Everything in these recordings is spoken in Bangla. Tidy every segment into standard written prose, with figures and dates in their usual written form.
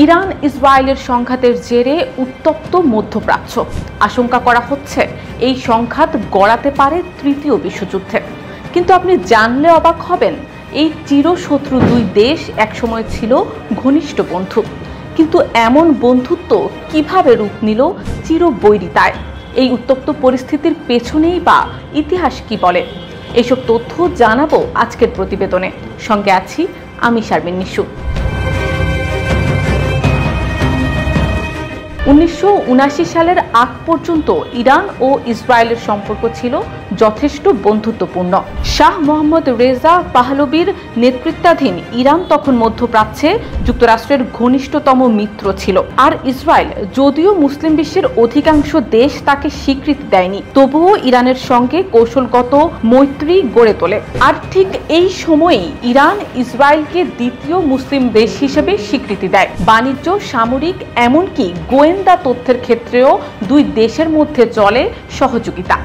ইরান ইসরায়েলের সংঘাতের জেরে উত্তপ্ত মধ্যপ্রাচ্য। আশঙ্কা করা হচ্ছে এই সংঘাত গড়াতে পারে তৃতীয় বিশ্বযুদ্ধে। কিন্তু আপনি জানলে অবাক হবেন, এই চিরশত্রু দুই দেশ একসময় ছিল ঘনিষ্ঠ বন্ধু। কিন্তু এমন বন্ধুত্ব কিভাবে রূপ নিল চিরবৈরিতায়? এই উত্তপ্ত পরিস্থিতির পেছনেই বা ইতিহাস কি বলে? এইসব তথ্য জানাবো আজকের প্রতিবেদনে। সঙ্গে আছি আমি শারমিন নিশু। 1979 সালের আগ পর্যন্ত ইরান ও ইসরায়েলের সম্পর্ক ছিল যথেষ্ট বন্ধুত্বপূর্ণ। শাহ মোহাম্মদ রেজা পাহলভির নেতৃত্বাধীন ইরান তখন মধ্যপ্রাচ্যে যুক্তরাষ্ট্রের ঘনিষ্ঠতম মিত্র ছিল। আর ইসরায়েল, যদিও মুসলিম বিশ্বের অধিকাংশ দেশ তাকে স্বীকৃতি দেয়নি, তবুও ইরানের সঙ্গে কৌশলগত মৈত্রী গড়ে তোলে। আর ঠিক এই সময়েই ইরান ইসরায়েলকে দ্বিতীয় মুসলিম দেশ হিসেবে স্বীকৃতি দেয়। বাণিজ্য, সামরিক, এমনকি গোয়েন্দা তথ্যের ক্ষেত্রেও দুই দেশের মধ্যে চলে সহযোগিতা।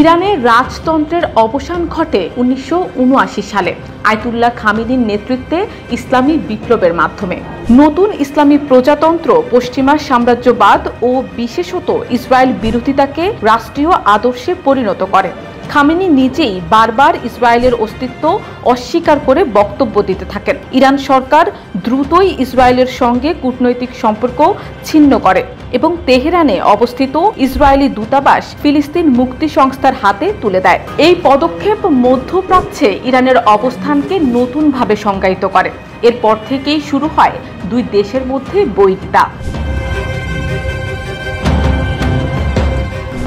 ইরানের রাজতন্ত্রের অবসান ঘটে 1979 সালে আয়াতুল্লাহ খামেনির নেতৃত্বে ইসলামী বিপ্লবের মাধ্যমে। নতুন ইসলামী প্রজাতন্ত্র পশ্চিমা সাম্রাজ্যবাদ ও বিশেষত ইসরায়েল বিরোধিতাকে রাষ্ট্রীয় আদর্শে পরিণত করে। খামেনি নিজেই বারবার ইসরায়েলের অস্তিত্ব অস্বীকার করে বক্তব্য দিতে থাকেন। ইরান সরকার দ্রুতই ইসরায়েলের সঙ্গে কূটনৈতিক সম্পর্ক ছিন্ন করে এবং তেহরানে অবস্থিত ইসরায়েলি দূতাবাস ফিলিস্তিন মুক্তি সংস্থার হাতে তুলে দেয়। এই পদক্ষেপ মধ্যপ্রাচ্যে ইরানের অবস্থানকে নতুনভাবে সংজ্ঞায়িত করে। এরপর থেকেই শুরু হয় দুই দেশের মধ্যে বৈরিতা।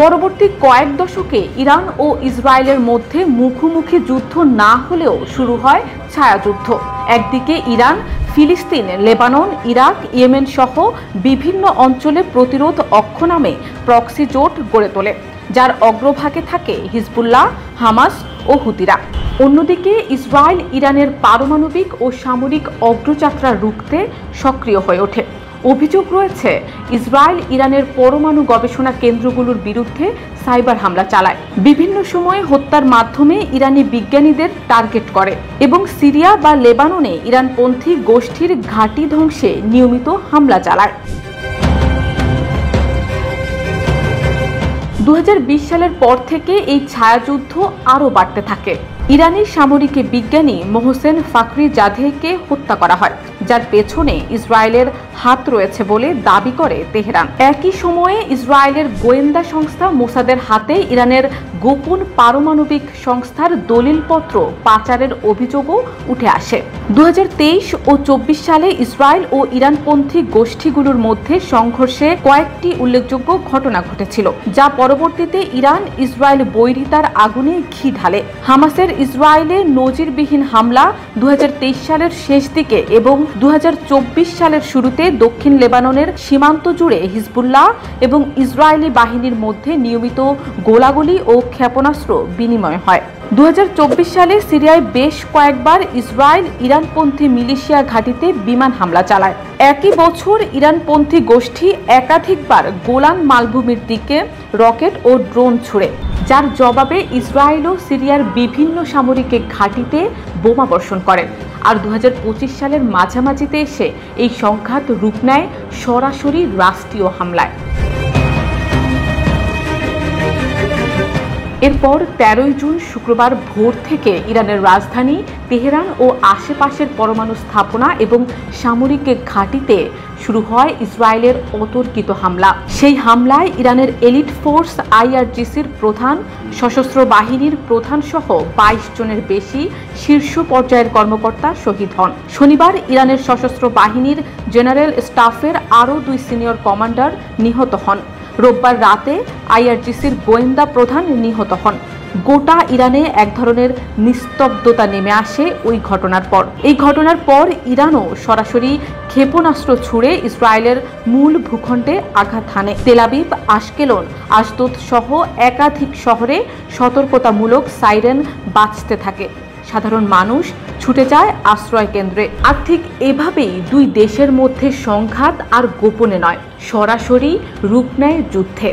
পরবর্তী কয়েক দশকে ইরান ও ইসরায়েলের মধ্যে মুখোমুখি যুদ্ধ না হলেও শুরু হয় ছায়াযুদ্ধ। একদিকে ইরান ফিলিস্তিন, লেবানন, ইরাক, ইয়েমেন সহ বিভিন্ন অঞ্চলে প্রতিরোধ অক্ষ নামে প্রক্সি জোট গড়ে তোলে, যার অগ্রভাগে থাকে হিজবুল্লাহ, হামাস ও হুতিরা। অন্যদিকে ইসরায়েল ইরানের পারমাণবিক ও সামরিক অগ্রযাত্রা রুখতে সক্রিয় হয়ে ওঠে। অভিযোগ রয়েছে, ইসরায়েল ইরানের পরমাণু গবেষণা কেন্দ্রগুলোর বিরুদ্ধে সাইবার হামলা চালায়, বিভিন্ন সময়ে হত্যার মাধ্যমে ইরানি বিজ্ঞানীদের টার্গেট করে এবং সিরিয়া বা লেবাননে ইরানপন্থী গোষ্ঠীর ঘাঁটি ধ্বংসে নিয়মিত হামলা চালায়। 2020 সালের পর থেকে এই ছায়াযুদ্ধ আরও বাড়তে থাকে। ইরানি সামরিক বিজ্ঞানী মোহসেন ফাখরিজাদেহকে হত্যা করা হয়, যার পেছনে ইসরায়েলের হাত রয়েছে বলে দাবি করে তেহরান। একই সময়ে ইসরায়েলের গোয়েন্দা সংস্থা মোসাদের হাতে ইরানের গোপন পারমাণবিক সংস্থার দলিলপত্র পাচারের অভিযোগও উঠে আসে। 2023 ও 24 সালে ইসরায়েল ও ইরানপন্থী গোষ্ঠীগুলোর মধ্যে সংঘর্ষে কয়েকটি উল্লেখযোগ্য ঘটনা ঘটেছিল, যা পরবর্তীতে ইরান ইসরায়েল বৈরিতার আগুনে ঘি ঢালে। হামাসের ইসরায়েলে নজিরবিহীন হামলা 2023 সালের শেষ দিকে এবং 2024 সালের শুরুতে দক্ষিণ লেবাননের সীমান্ত জুড়ে হিজবুল্লাহ এবং ইসরায়েলি বাহিনীর মধ্যে নিয়মিত গোলাগুলি ও ক্ষেপণাস্ত্র বিনিময় হয়। 2024 সালে সিরিয়ায় বেশ কয়েকবার ইসরায়েল ইরানপন্থী মিলিশিয়া ঘাঁটিতে বিমান হামলা চালায়। একই বছর ইরানপন্থী গোষ্ঠী একাধিকবার গোলান মালভূমির দিকে রকেট ও ড্রোন ছুড়ে, যার জবাবে ইসরায়েল ও সিরিয়ার বিভিন্ন সামরিক ঘাঁটিতে বোমা বর্ষণ করে। আর 2025 সালের মাঝামাঝিতে এসে এই সংঘাত রূপ নেয় সরাসরি রাষ্ট্রীয় হামলায়। এরপর 13 জুন শুক্রবার ভোর থেকে ইরানের রাজধানী তেহরান ও আশেপাশের পরমাণু স্থাপনা এবং সামরিক ঘাঁটিতে শুরু হয় ইসরায়েলের অতর্কিত হামলা। সেই হামলায় ইরানের এলিট ফোর্স IRGCর প্রধান, সশস্ত্র বাহিনীর প্রধান সহ 22 জনের বেশি শীর্ষ পর্যায়ের কর্মকর্তা শহীদ হন। শনিবার ইরানের সশস্ত্র বাহিনীর জেনারেল স্টাফের আরও 2 সিনিয়র কমান্ডার নিহত হন। রোববার রাতে IRGCর গোয়েন্দা প্রধান নিহত হন। গোটা ইরানে এক ধরনের নিস্তব্ধতা নেমে আসে ওই ঘটনার পর। এই ঘটনার পর ইরানও সরাসরি ক্ষেপণাস্ত্র ছুড়ে ইসরায়েলের মূল ভূখণ্ডে আঘাত হানে। তেল আবিব, আশকেলন, আশদোদ সহ একাধিক শহরে সতর্কতামূলক সাইরেন বাজতে থাকে। সাধারণ মানুষ ছুটে যায় আশ্রয় কেন্দ্রে। আর ঠিক এভাবেই দুই দেশের মধ্যে সংঘাত আর গোপনে নয়, সরাসরি রূপ নেয় যুদ্ধে।